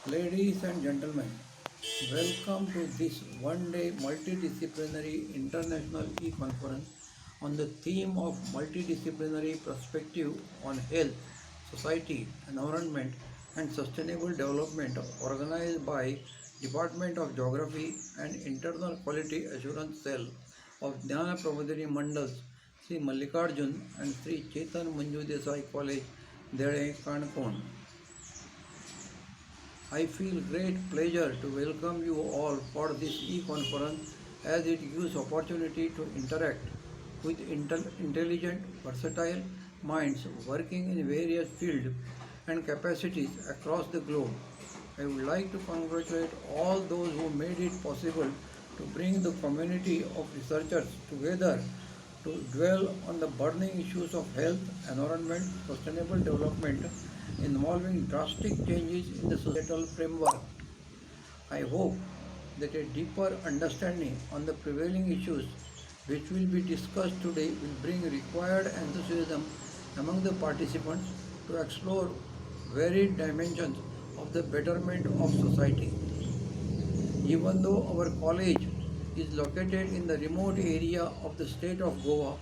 Ladies and gentlemen, welcome to this one-day multidisciplinary international e-conference on the theme of multidisciplinary perspective on health, society, environment and sustainable development organized by Department of Geography and Internal Quality Assurance Cell of Jnana Prabodhini Mandals, Sri Mallikarjun and Sri Chetan Manju Desai College, Dede, Kanakon. I feel great pleasure to welcome you all for this e-conference as it gives opportunity to interact with intelligent, versatile minds working in various fields and capacities across the globe. I would like to congratulate all those who made it possible to bring the community of researchers together to dwell on the burning issues of health, environment, sustainable development involving drastic changes in the societal framework. I hope that a deeper understanding on the prevailing issues which will be discussed today will bring required enthusiasm among the participants to explore varied dimensions of the betterment of society. Even though our college is located in the remote area of the state of Goa,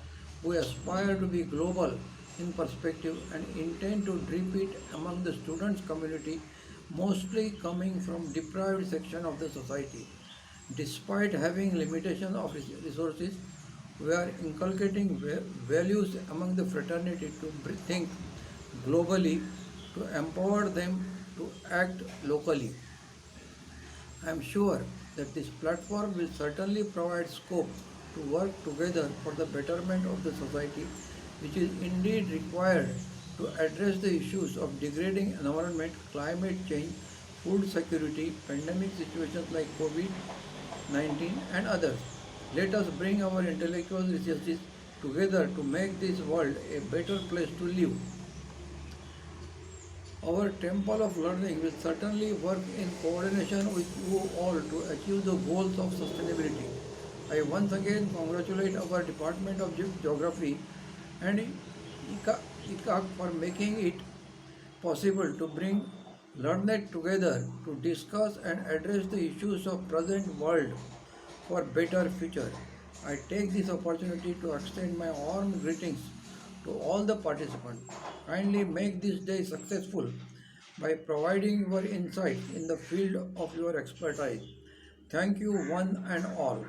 we aspire to be global in perspective and intend to drip it among the students community, mostly coming from deprived section of the society. Despite having limitation of resources, we are inculcating values among the fraternity to think globally, to empower them to act locally. I am sure that this platform will certainly provide scope to work together for the betterment of the society, which is indeed required to address the issues of degrading environment, climate change, food security, pandemic situations like COVID-19 and others. Let us bring our intellectual resources together to make this world a better place to live. Our temple of learning will certainly work in coordination with you all to achieve the goals of sustainability. I once again congratulate our Department of Geography and ICAC for making it possible to bring learned together to discuss and address the issues of present world for better future. I take this opportunity to extend my warm greetings to all the participants. Kindly make this day successful by providing your insights in the field of your expertise. Thank you one and all.